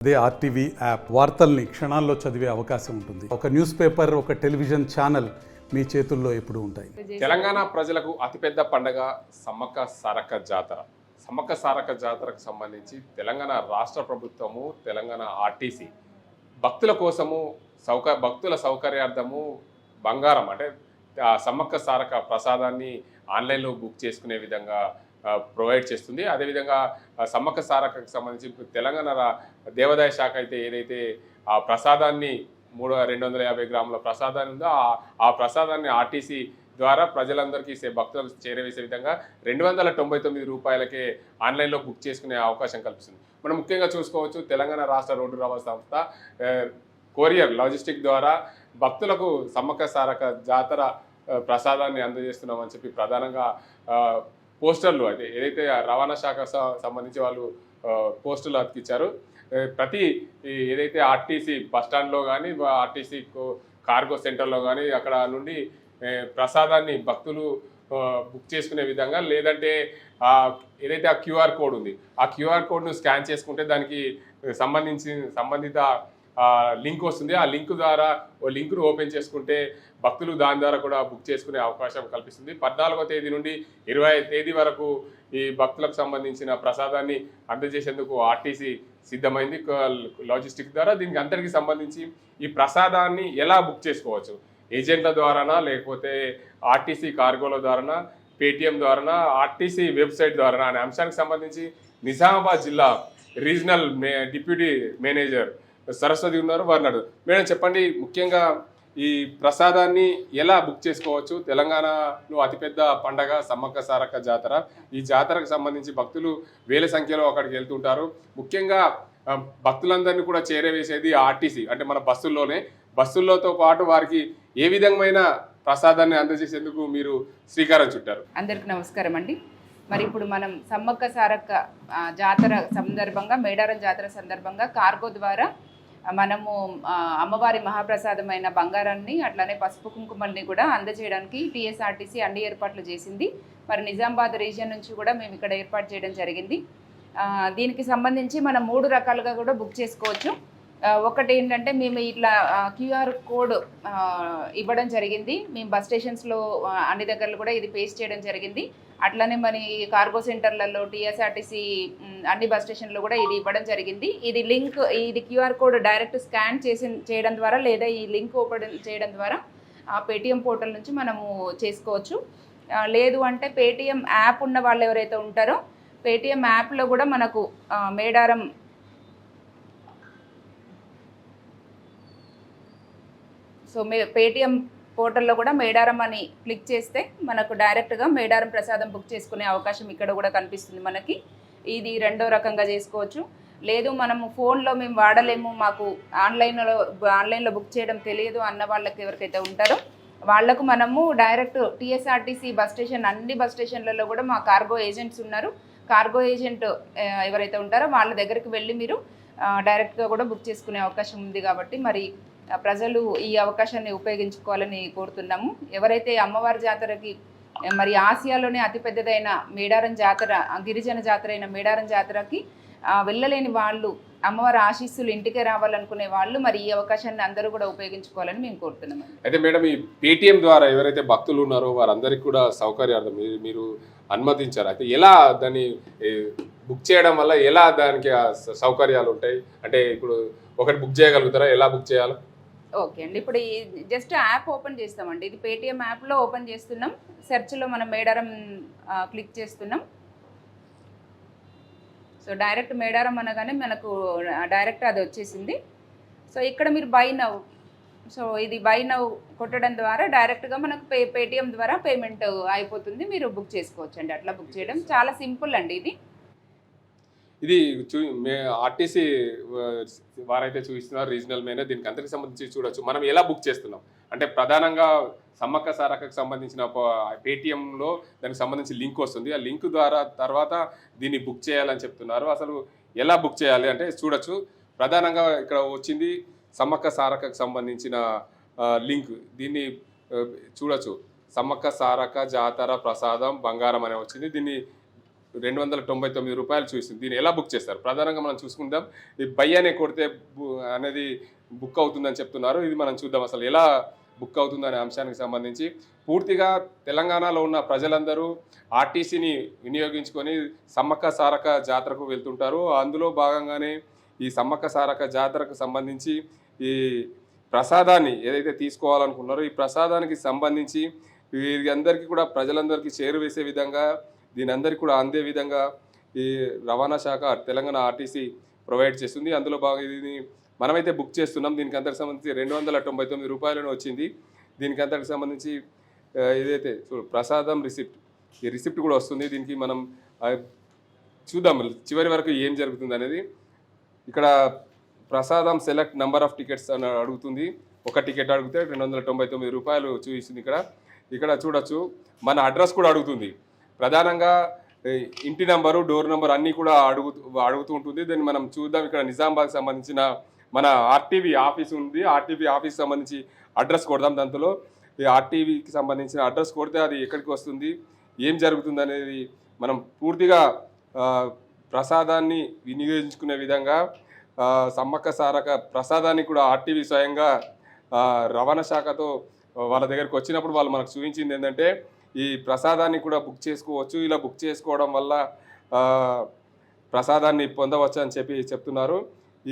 అదే RTV app వార్తల్ని క్షణాల్లో చదివే అవకాశం ఉంటుంది. ఒక న్యూస్ పేపర్, ఒక టెలివిజన్ ఛానల్ మీ చేతుల్లో ఎప్పుడూ ఉంటాయి. తెలంగాణ ప్రజలకు అతిపెద్ద పండగ సమ్మక్క సారక్క జాతర. సమ్మక్క సారక్క జాతరకు సంబంధించి తెలంగాణ రాష్ట్ర ప్రభుత్వము, తెలంగాణ ఆర్టీసీ భక్తుల కోసము భక్తుల సౌకర్యార్థము బంగారం అంటే సమ్మక్క సారక్క ప్రసాదాన్ని ఆన్లైన్లో బుక్ చేసుకునే విధంగా ప్రొవైడ్ చేస్తుంది. అదేవిధంగా సమ్మక్క సారక్కకు సంబంధించి తెలంగాణ దేవాదాయ శాఖ అయితే ఏదైతే ఆ ప్రసాదాన్ని 250 గ్రాముల ప్రసాదాన్ని ఉందో ఆ ప్రసాదాన్ని ఆర్టీసీ ద్వారా ప్రజలందరికీ భక్తులకు చేరవేసే విధంగా 299 రూపాయలకే ఆన్లైన్లో బుక్ చేసుకునే అవకాశం కల్పిస్తుంది. మనం ముఖ్యంగా చూసుకోవచ్చు, తెలంగాణ రాష్ట్ర రోడ్డు రవాణా సంస్థ కొరియర్ లాజిస్టిక్ ద్వారా భక్తులకు సమ్మక్క సారక్క జాతర ప్రసాదాన్ని అందజేస్తున్నామని చెప్పి ప్రధానంగా పోస్టర్లు అయితే ఏదైతే రవాణా శాఖ సంబంధించి వాళ్ళు పోస్టర్లు అతికిచ్చారు. ప్రతి ఏదైతే ఆర్టీసీ బస్టాండ్లో కానీ ఆర్టీసీ కార్గో సెంటర్లో కానీ అక్కడ నుండి ప్రసాదాన్ని భక్తులు బుక్ చేసుకునే విధంగా, లేదంటే ఏదైతే ఆ క్యూఆర్ కోడ్ ఉంది ఆ క్యూఆర్ కోడ్ను స్కాన్ చేసుకుంటే దానికి సంబంధిత లింక్ వస్తుంది. ఆ లింక్ ద్వారా లింక్ను ఓపెన్ చేసుకుంటే భక్తులు దాని ద్వారా కూడా బుక్ చేసుకునే అవకాశం కల్పిస్తుంది. 14వ తేదీ నుండి 25వ తేదీ వరకు ఈ భక్తులకు సంబంధించిన ప్రసాదాన్ని అందజేసేందుకు ఆర్టీసీ సిద్ధమైంది లాజిస్టిక్ ద్వారా. దీనికి అందరికీ సంబంధించి ఈ ప్రసాదాన్ని ఎలా బుక్ చేసుకోవచ్చు, ఏజెంట్ల ద్వారానా, లేకపోతే ఆర్టీసీ కార్గోల ద్వారానా, పేటిఎం ద్వారానా, ఆర్టీసీ వెబ్సైట్ ద్వారానా అనే అంశానికి సంబంధించి నిజామాబాద్ జిల్లా రీజనల్ డిప్యూటీ మేనేజర్ సరస్వతి ఉన్నారు. వారిని అడుగు. మేడం చెప్పండి, ముఖ్యంగా ఈ ప్రసాదాన్ని ఎలా బుక్ చేసుకోవచ్చు? తెలంగాణలో అతిపెద్ద పండగ సమ్మక్క సారక్క జాతర. ఈ జాతరకు సంబంధించి భక్తులు వేల సంఖ్యలో అక్కడికి వెళ్తుంటారు. ముఖ్యంగా భక్తులందరినీ కూడా చేరవేసేది ఆర్టీసీ అంటే మన బస్సుల్లోతో పాటు వారికి ఏ విధమైన ప్రసాదాన్ని అందజేసేందుకు మీరు శ్రీకారం చుట్టారు? అందరికి నమస్కారం అండి. మరి ఇప్పుడు మనం సమ్మక్క సారక్క జాతర సందర్భంగా, మేడారం జాతర సందర్భంగా కార్గో ద్వారా మనము అమ్మవారి మహాప్రసాదమైన బంగారాన్ని అట్లానే పసుపు కుంకుమల్ని కూడా అందజేయడానికి టీఎస్ఆర్టీసీ అన్ని ఏర్పాట్లు చేసింది. మరి నిజామాబాద్ రీజియన్ నుంచి కూడా మేము ఇక్కడ ఏర్పాటు చేయడం జరిగింది. దీనికి సంబంధించి మనం 3 రకాలుగా కూడా బుక్ చేసుకోవచ్చు. ఒకటి ఏంటంటే మేము ఇట్లా క్యూఆర్ కోడ్ ఇవ్వడం జరిగింది. మేము బస్ స్టేషన్స్లో అన్ని దగ్గరలో కూడా ఇది పేస్ట్ చేయడం జరిగింది. అట్లనే మరి కార్గో సెంటర్లలో టీఎస్ఆర్టీసీ అన్ని బస్ స్టేషన్లో కూడా ఇది ఇవ్వడం జరిగింది. ఇది క్యూఆర్ కోడ్ డైరెక్ట్ స్కాన్ చేయడం ద్వారా, లేదా ఈ లింక్ ఓపెన్ చేయడం ద్వారా పేటిఎం పోర్టల్ నుంచి మనము చేసుకోవచ్చు. లేదు అంటే పేటిఎం యాప్ ఉన్న వాళ్ళు ఎవరైతే ఉంటారో పేటిఎం యాప్లో కూడా మనకు మేడారం పేటిఎం పోర్టల్లో కూడా మేడారం అని క్లిక్ చేస్తే మనకు డైరెక్ట్గా మేడారం ప్రసాదం బుక్ చేసుకునే అవకాశం ఇక్కడ కూడా కనిపిస్తుంది మనకి. ఇది 2వ రకంగా చేసుకోవచ్చు. లేదు మనము ఫోన్లో మేము వాడలేము, మాకు ఆన్లైన్లో బుక్ చేయడం తెలియదు అన్న వాళ్ళకి ఎవరికైతే ఉంటారో వాళ్లకు మనము డైరెక్ట్ టీఎస్ఆర్టీసీ బస్ స్టేషన్ అన్ని బస్ స్టేషన్లలో కూడా మా కార్గో ఏజెంట్స్ ఉన్నారు. కార్గో ఏజెంట్ ఎవరైతే ఉంటారో వాళ్ళ దగ్గరికి వెళ్ళి మీరు డైరెక్ట్గా కూడా బుక్ చేసుకునే అవకాశం ఉంది. కాబట్టి మరి ప్రజలు ఈ అవకాశాన్ని ఉపయోగించుకోవాలని కోరుతున్నాము. ఎవరైతే అమ్మవారి జాతరకి మరి ఆసియాలోనే అతిపెద్దదైన మేడారం జాతర, గిరిజన జాతర అయిన మేడారం జాతరకి వెళ్ళలేని వాళ్ళు, అమ్మవారి ఆశీస్సులు ఇంటికే రావాలనుకునే వాళ్ళు మరి ఈ అవకాశాన్ని అందరూ కూడా ఉపయోగించుకోవాలని మేము కోరుతున్నాము. అయితే మేడం, ఈ పేటిఎం ద్వారా ఎవరైతే భక్తులు ఉన్నారో వారందరికీ కూడా సౌకర్యార్థం మీరు అనుమతించారు. అయితే ఎలా దాన్ని బుక్ చేయడం వల్ల ఎలా దానికి సౌకర్యాలు ఉంటాయి? అంటే ఇప్పుడు ఒకటి బుక్ చేయగలుగుతారా? ఎలా బుక్ చేయాలి? ఓకే అండి, ఇప్పుడు జస్ట్ యాప్ ఓపెన్ చేస్తామండి. ఇది పేటిఎం యాప్లో ఓపెన్ చేస్తున్నాం. సెర్చ్లో మనం మేడారం క్లిక్ చేస్తున్నాం. సో డైరెక్ట్ మేడారం అనగానే మనకు డైరెక్ట్ అది వచ్చేసింది. సో ఇక్కడ మీరు బై నౌ, సో ఇది బై నౌ కొట్టడం ద్వారా డైరెక్ట్గా మనకు పేటిఎం ద్వారా పేమెంట్ అయిపోతుంది. మీరు బుక్ చేసుకోవచ్చు అండి. అట్లా బుక్ చేయడం చాలా సింపుల్ అండి. ఇది ఆర్టీసీ వారైతే చూపిస్తున్నారు రీజనల్ మేనే. దీనికి అందరికి సంబంధించి చూడొచ్చు మనం ఎలా బుక్ చేస్తున్నాం. అంటే ప్రధానంగా సమ్మక్క సారక్కకు సంబంధించిన పేటిఎంలో దానికి సంబంధించి లింక్ వస్తుంది. ఆ లింక్ ద్వారా తర్వాత దీన్ని బుక్ చేయాలని చెప్తున్నారు. అసలు ఎలా బుక్ చేయాలి అంటే చూడొచ్చు. ప్రధానంగా ఇక్కడ వచ్చింది సమ్మక్క సారక్కకు సంబంధించిన లింక్. దీన్ని చూడొచ్చు, సమ్మక్క సారక్క జాతర ప్రసాదం బంగారం అనే వచ్చింది. దీన్ని రూపాయలు చూస్తుంది. దీన్ని ఎలా బుక్ చేస్తారు? ప్రధానంగా మనం చూసుకుందాం. ఈ బై అనే కొడితే అనేది బుక్ అవుతుందని చెప్తున్నారు. ఇది మనం చూద్దాం అసలు ఎలా బుక్ అవుతుందనే అంశానికి సంబంధించి. పూర్తిగా తెలంగాణలో ఉన్న ప్రజలందరూ ఆర్టీసీని వినియోగించుకొని సమ్మక్క సారక్క జాతరకు వెళ్తుంటారు. అందులో భాగంగానే ఈ సమ్మక్క సారక్క జాతరకు సంబంధించి ఈ ప్రసాదాన్ని ఏదైతే తీసుకోవాలనుకున్నారో ఈ ప్రసాదానికి సంబంధించి వీరందరికీ కూడా ప్రజలందరికీ చేరువేసే విధంగా దీని అందరికీ కూడా అందే విధంగా ఈ రవాణా శాఖ తెలంగాణ ఆర్టీసీ ప్రొవైడ్ చేస్తుంది. అందులో భాగంగా ఇది మనమైతే బుక్ చేస్తున్నాం. దీనికి అంతకు సంబంధించి 299 రూపాయలను వచ్చింది. దీనికి అంతకు సంబంధించి ఏదైతే ప్రసాదం రిసిప్ట్, ఈ రిసిప్ట్ కూడా వస్తుంది. దీనికి మనం చూద్దాం చివరి వరకు ఏం జరుగుతుంది అనేది. ఇక్కడ ప్రసాదం సెలెక్ట్ నంబర్ ఆఫ్ టికెట్స్ అని అడుగుతుంది. ఒక టికెట్ అడిగితే 299 రూపాయలు చూపిస్తుంది. ఇక్కడ చూడొచ్చు మన అడ్రస్ కూడా అడుగుతుంది. ప్రధానంగా ఇంటి నంబరు, డోర్ నెంబర్ అన్నీ కూడా అడుగుతూ ఉంటుంది. దాన్ని మనం చూద్దాం. ఇక్కడ నిజామాబాద్కి సంబంధించిన మన ఆర్టీవీ ఆఫీస్ ఉంది. ఆర్టీవీ ఆఫీస్ సంబంధించి అడ్రస్ కొడదాం. దాంట్లో ఈ ఆర్టీవీకి సంబంధించిన అడ్రస్ కొడితే అది ఎక్కడికి వస్తుంది, ఏం జరుగుతుంది అనేది మనం పూర్తిగా ప్రసాదాన్ని వినియోగించుకునే విధంగా సమ్మక్క సారక్క ప్రసాదాన్ని కూడా ఆర్టీవీ స్వయంగా రవాణా శాఖతో వాళ్ళ దగ్గరికి వచ్చినప్పుడు వాళ్ళు మనకు చూపించింది ఏంటంటే ఈ ప్రసాదాన్ని కూడా బుక్ చేసుకోవచ్చు. ఇలా బుక్ చేసుకోవడం వల్ల ప్రసాదాన్ని పొందవచ్చు అని చెప్తున్నారు.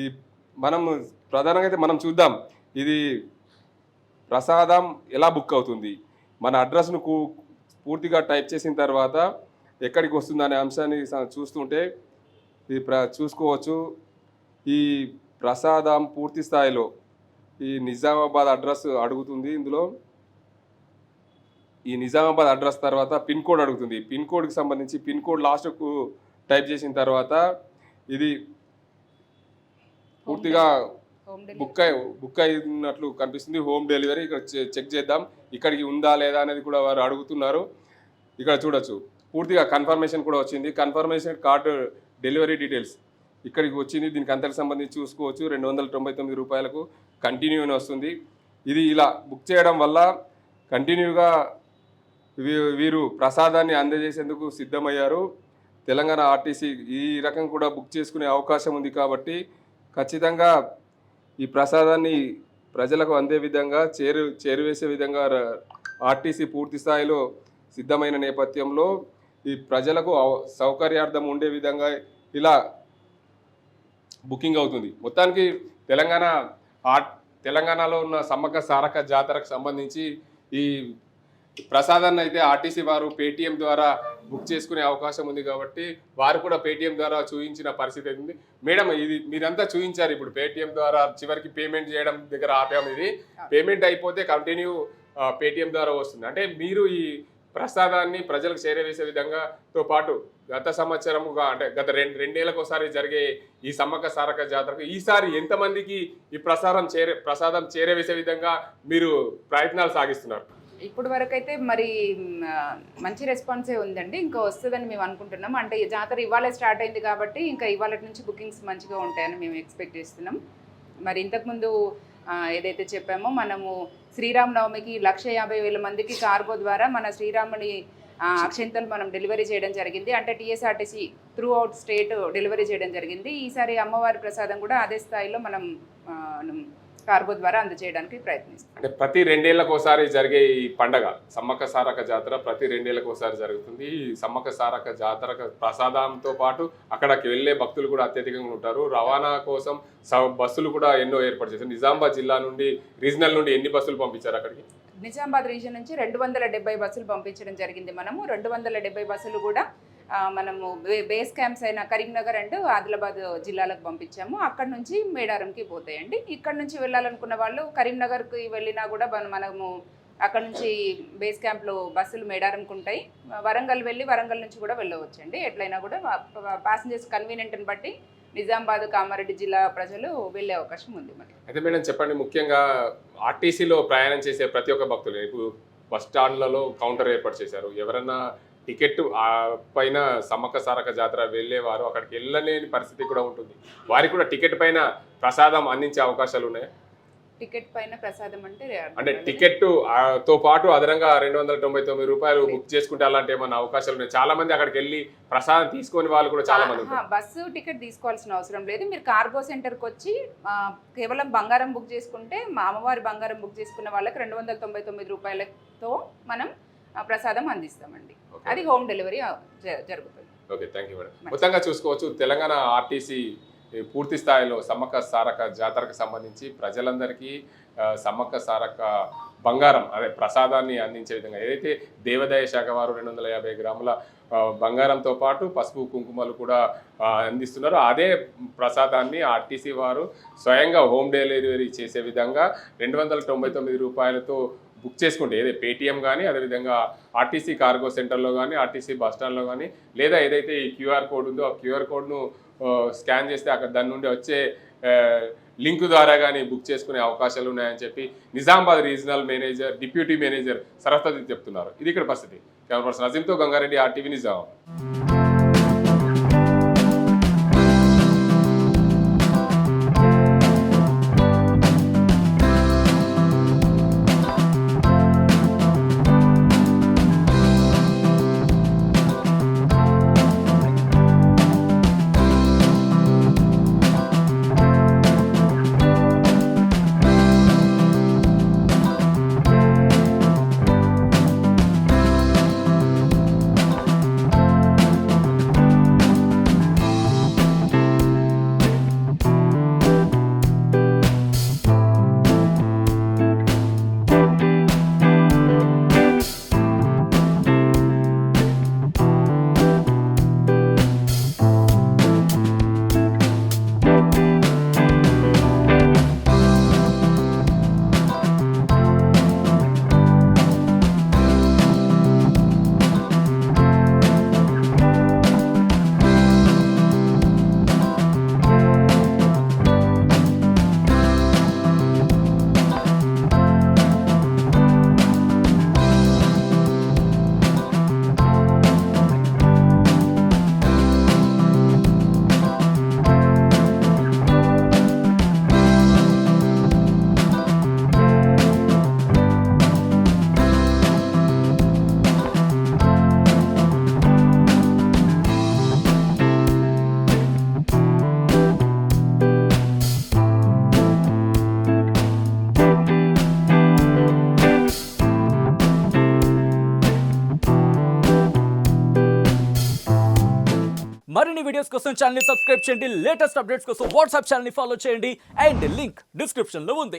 ఈ మనం ప్రధానంగా అయితే మనం చూద్దాం ఇది ప్రసాదం ఎలా బుక్ అవుతుంది. మన అడ్రస్ను పూర్తిగా టైప్ చేసిన తర్వాత ఎక్కడికి వస్తుంది అనే అంశాన్ని చూస్తుంటే ఇది చూసుకోవచ్చు. ఈ ప్రసాదం పూర్తి స్థాయిలో ఈ నిజామాబాద్ అడ్రస్ అడుగుతుంది. ఇందులో ఈ నిజామాబాద్ అడ్రస్ తర్వాత పిన్ కోడ్ అడుగుతుంది. పిన్ కోడ్కి సంబంధించి పిన్ కోడ్ లాస్ట్కు టైప్ చేసిన తర్వాత ఇది పూర్తిగా బుక్ అయినట్లు కనిపిస్తుంది. హోమ్ డెలివరీ ఇక్కడ చెక్ చేద్దాం ఇక్కడికి ఉందా లేదా అనేది కూడా వారు అడుగుతున్నారు. ఇక్కడ చూడొచ్చు పూర్తిగా కన్ఫర్మేషన్ కూడా వచ్చింది. కన్ఫర్మేషన్ కార్డు డెలివరీ డీటెయిల్స్ ఇక్కడికి వచ్చింది. దీనికి అంతకు సంబంధించి చూసుకోవచ్చు. 299 రూపాయలకు కంటిన్యూ అని వస్తుంది. ఇది ఇలా బుక్ చేయడం వల్ల కంటిన్యూగా వీరు ప్రసాదాన్ని అందజేసేందుకు సిద్ధమయ్యారు. తెలంగాణ ఆర్టీసీ ఈ రకం కూడా బుక్ చేసుకునే అవకాశం ఉంది కాబట్టి ఖచ్చితంగా ఈ ప్రసాదాన్ని ప్రజలకు అందే విధంగా చేరువేసే విధంగా ఆర్టీసీ పూర్తి స్థాయిలో సిద్ధమైన నేపథ్యంలో ఈ ప్రజలకు సౌకర్యార్థం ఉండే విధంగా ఇలా బుకింగ్ అవుతుంది. మొత్తానికి తెలంగాణలో ఉన్న సమ్మక్క సారక్క జాతరకు సంబంధించి ఈ ప్రసాదాన్ని అయితే ఆర్టీసీ వారు పేటీఎం ద్వారా బుక్ చేసుకునే అవకాశం ఉంది కాబట్టి వారు కూడా పేటీఎం ద్వారా చూపించిన పరిస్థితి ఉంది. మేడం ఇది మీరంతా చూపించారు. ఇప్పుడు పేటీఎం ద్వారా చివరికి పేమెంట్ చేయడం దగ్గర ఆపాము. ఇది పేమెంట్ అయిపోతే కంటిన్యూ పేటీఎం ద్వారా వస్తుంది. అంటే మీరు ఈ ప్రసాదాన్ని ప్రజలకు చేరవేసే విధంగాతో పాటు గత సంవత్సరముగా అంటే గత రెండేళ్లకు ఒకసారి జరిగే ఈ సమ్మక్క సారక్క జాతరకు ఈసారి ఎంతమందికి ఈ ప్రసాదం చేరవేసే విధంగా మీరు ప్రయత్నాలు సాగిస్తున్నారు? ఇప్పుడు వరకు అయితే మరి మంచి రెస్పాన్సే ఉందండి. ఇంకా వస్తుందని మేము అనుకుంటున్నాం. అంటే ఈ జాతర ఇవాళ స్టార్ట్ అయింది కాబట్టి ఇంకా ఇవాళ నుంచి బుకింగ్స్ మంచిగా ఉంటాయని మేము ఎక్స్పెక్ట్ చేస్తున్నాం. మరి ఇంతకుముందు ఏదైతే చెప్పామో మనము శ్రీరామనవమికి 150,000 మందికి కార్గో ద్వారా మన శ్రీరాముని అక్షంతలు మనం డెలివరీ చేయడం జరిగింది. అంటే TSRTC through out state delivery చేయడం జరిగింది. ఈసారి అమ్మవారి ప్రసాదం కూడా అదే స్థాయిలో మనం కార్గో ద్వారా అందజేయడానికి ప్రయత్నిస్తాం. అంటే ప్రతి 2 ఏళ్లకు ఒకసారి జరిగే ఈ పండగ సమ్మక్క సారక్క జాతర ప్రతి 2 ఏళ్లకు ఒకసారి జరుగుతుంది. ఈ సమ్మక్క సారక్క జాతర ప్రసాదంతో పాటు అక్కడికి వెళ్ళే భక్తులు కూడా అత్యధికంగా ఉంటారు. రవాణా కోసం బస్సులు కూడా ఎన్నో ఏర్పాటు చేశారు. నిజామాబాద్ జిల్లా నుండి రీజనల్ నుండి ఎన్ని బస్సులు పంపించారు అక్కడికి? నిజామాబాద్ రీజన్ నుంచి 270 బస్సులు పంపించడం జరిగింది. మనము 270 బస్సులు కూడా మనము బేస్ క్యాంప్స్ అయిన కరీంనగర్ అండ్ ఆదిలాబాద్ జిల్లాలకు పంపించాము. అక్కడ నుంచి మేడారంకి పోతాయండి. ఇక్కడ నుంచి వెళ్ళాలనుకున్న వాళ్ళు కరీంనగర్కి వెళ్ళినా కూడా మనము అక్కడ నుంచి బేస్ క్యాంప్లో బస్సులు మేడారంకి ఉంటాయి. వరంగల్ వెళ్ళి వరంగల్ నుంచి కూడా వెళ్ళవచ్చండి. ఎట్లయినా కూడా ప్యాసింజర్స్ కన్వీనియంట్ని బట్టి నిజామాబాద్ కామారెడ్డి జిల్లా ప్రజలు వెళ్ళే అవకాశం ఉంది. మరి అయితే మేడం చెప్పండి, ముఖ్యంగా ఆర్టీసీలో ప్రయాణం చేసే ప్రతి ఒక్క భక్తులు ఇప్పుడు బస్ స్టాండ్లలో కౌంటర్ ఏర్పాటు చేశారు. ఎవరన్నా టికెట్ పైన సమ్మక్క సారక్క జాతర వెళ్ళేవారు అక్కడికి వెళ్ళలేని పరిస్థితి కూడా ఉంటుంది. వారికి కూడా టికెట్ పైన ప్రసాదం అందించే అవకాశాలు ఉన్నాయా? టికెట్ పైన ప్రసాదం అంటే టికెట్ తో పాటు అదనంగా 299 రూపాయలు బుక్ చేసుకుంటే అలాంటి ఏమన్నా అవకాశాలు ఉన్నాయి? చాలా మంది అక్కడికి వెళ్ళి ప్రసాదం తీసుకొని వాళ్ళు కూడా చాలా మంది ఉంటారు. బస్సు టికెట్ తీసుకోవాల్సిన అవసరం లేదు. మీరు కార్గో సెంటర్కి వచ్చి కేవలం బంగారం బుక్ చేసుకుంటే, మా అమ్మవారి బంగారం బుక్ చేసుకున్న వాళ్ళకి 299 రూపాయలతో మనం ప్రసాదం అందిస్తామండి. అది హోమ్ డెలివరీ జరుగుతుంది. Okay, thank you madam. మొత్తంగా చూసుకోవచ్చు, తెలంగాణ ఆర్టీసీ పూర్తి స్థాయిలో సమ్మక్క సారక్క జాతరకు సంబంధించి ప్రజలందరికీ సమ్మక్క సారక్క బంగారం అదే ప్రసాదాన్ని అందించే విధంగా ఏదైతే దేవాదాయ శాఖ వారు 250 గ్రాముల బంగారంతో పాటు పసుపు కుంకుమలు కూడా అందిస్తున్నారు. అదే ప్రసాదాన్ని ఆర్టీసీ వారు స్వయంగా హోమ్ డెలివరీ చేసే విధంగా 299 రూపాయలతో బుక్ చేసుకుంటే ఏదే పేటిఎం కానీ, అదేవిధంగా ఆర్టీసీ కార్గో సెంటర్లో కానీ, ఆర్టీసీ బస్ స్టాండ్లో కానీ, లేదా ఏదైతే ఈ క్యూఆర్ కోడ్ ఉందో ఆ క్యూఆర్ కోడ్ను స్కాన్ చేస్తే అక్కడ దాని నుండి వచ్చే లింక్ ద్వారా కానీ బుక్ చేసుకునే అవకాశాలు ఉన్నాయని చెప్పి Nizamabad regional manager, deputy manager సరఫతీ చెప్తున్నారు. ఇది ఇక్కడ పరిస్థితి. కెమెరా పర్సన్ నజీంతో గంగారెడ్డి, RTV నిజామాబాద్. మరిన్ని వీడియోస్ కోసం ఛానల్ ని సబ్స్క్రైబ్ చేయండి. లేటెస్ట్ అప్డేట్స్ కోసం వాట్సాప్ ఛానల్ ని ఫాలో చేయండి. అండ్ లింక్ డిస్క్రిప్షన్ లో ఉంది.